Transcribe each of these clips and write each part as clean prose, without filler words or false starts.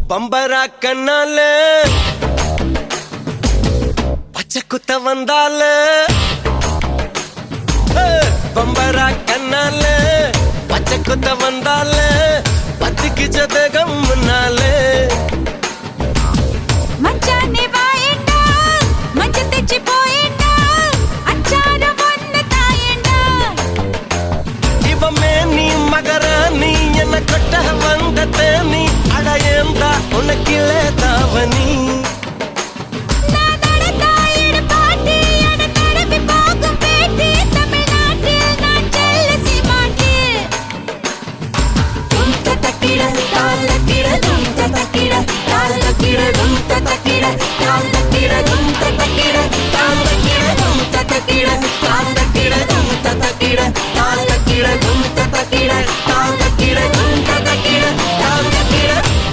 பம்பரா கண்ணால பச்சை குத்த வந்தால பம்பரா கண்ணால பச்சை குத்த வந்தால பத்துக்கு ஜதகம் முன்னால மச்சானே வாயேண்டா மஞ்ச தெச்சி போயேண்டா அச்சார ஒன்னு தாயேண்டா இவமே நீ மகராணி என்ன கொட்ட வந்த தேனி அடையேந்தா உனக்கிலே தாவனி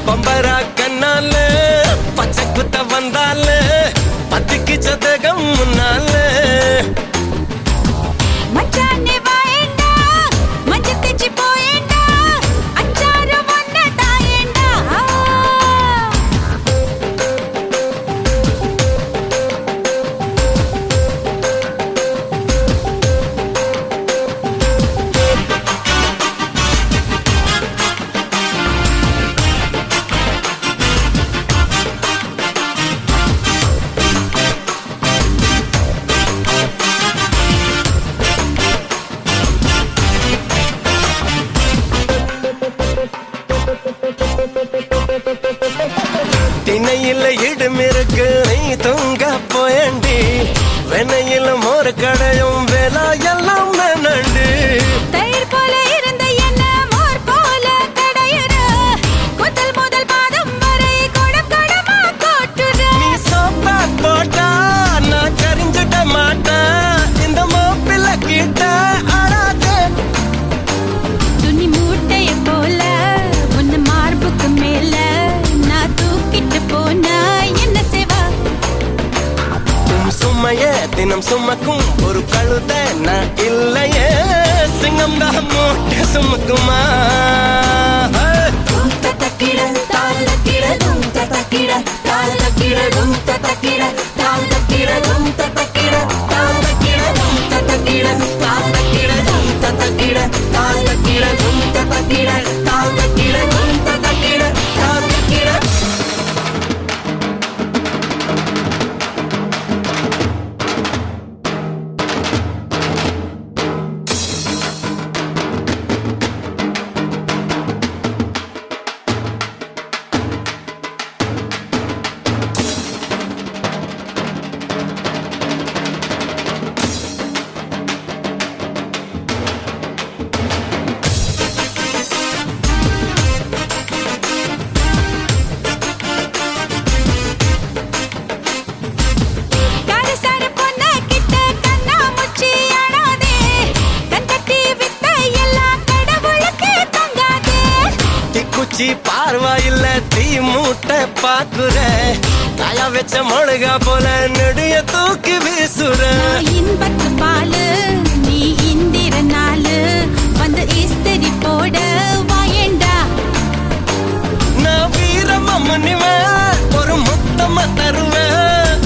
பம்பரா கண்ணால பச்சை குத்த வந்தால பத்துக்கு சதகம் முன்னால மச்சானே வாயேண்டா மஞ்ச தெச்சி போயேண்டா அச்சார ஒன்னு தாயேண்டா திணையில இடுமிருக்கு நீ தூங்க போயண்டி வெண்ணையில மோர் கடையும் வேலா எல்லாம் நண்டு தயிர் போல இருந்த என்ன மோர் போல கடையுற முதல் முதல் பாதம் வரை கொடம் கொடமா கோட்டுற நீ சோப்பா போட்டா நான் கரிஞ்சிட மாட்டேன் இந்த மாப்பிள்ள கிட்ட ஆடாதே துணி மூட்டைய போல உன்ன மார்புக்கு மேல நான் தூக்கிட்டு போனா என்ன சேவா சும்மையே தினம் சுமக்கும் ஒரு கழுத நான் இல்லையே சிங்கம் தான் மூட்டை சுமக்குமா பார்வாயில்ல தீ மூட்டை பாக்குற தாயா வச்ச மொழுகா போல நெடிய தூக்கி வீசுற இன்பத்து பாலு நீ இந்திர நாளு வந்து இஸ்திரி போட வாயேண்டா நான் வீரமா முனிவேன் ஒரு முத்தமா தருவேன்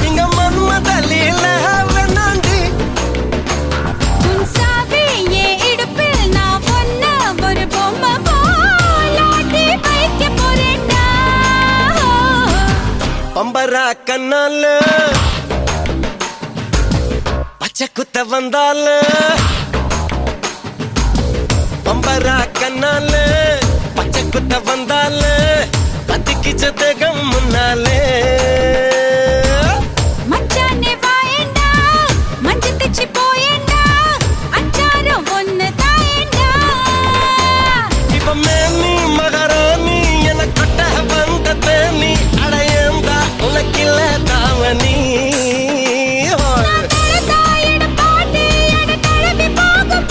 இங்க மன்மதலில வேணாண்டி உன் சாவி ஏன் இடுப்பில் நான் ஒன்ன ஒரு பொம்மை போலாட்டி வைக்க போறேன்டா பம்பரா கண்ணால பச்சை குத்த வந்தால பம்பரா கண்ணால பச்சை குத்த வந்தால பத்திக்கு சதகம் முன்னாலே மச்சானே வாயேண்டா மஞ்ச தெச்சி போயேண்டா அச்சார ஒன்னு தாயேண்டா இவமே நீ மகராணி என கொட்ட வந்த தேனி அடையேந்தா உனக்கில்ல தாவனி தாயேட பாட்டி என தழுவி போகும்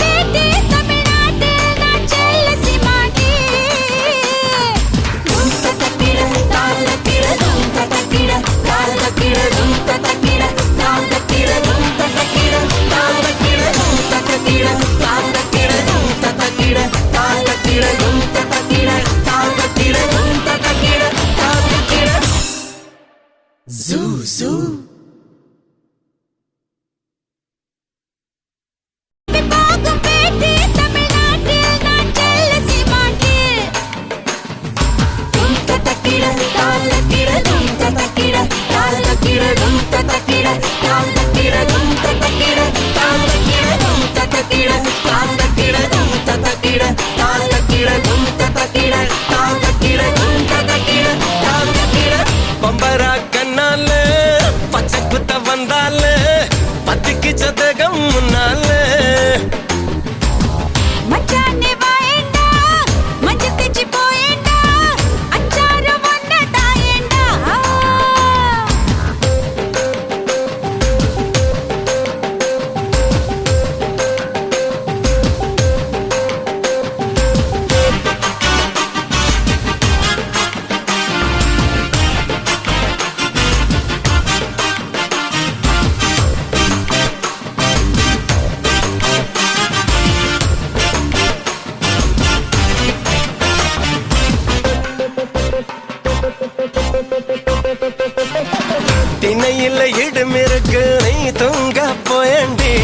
மிருக்கு நீ தூங்க போயண்டி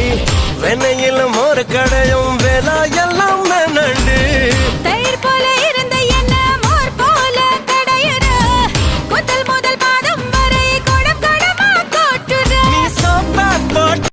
வெண்ணையில்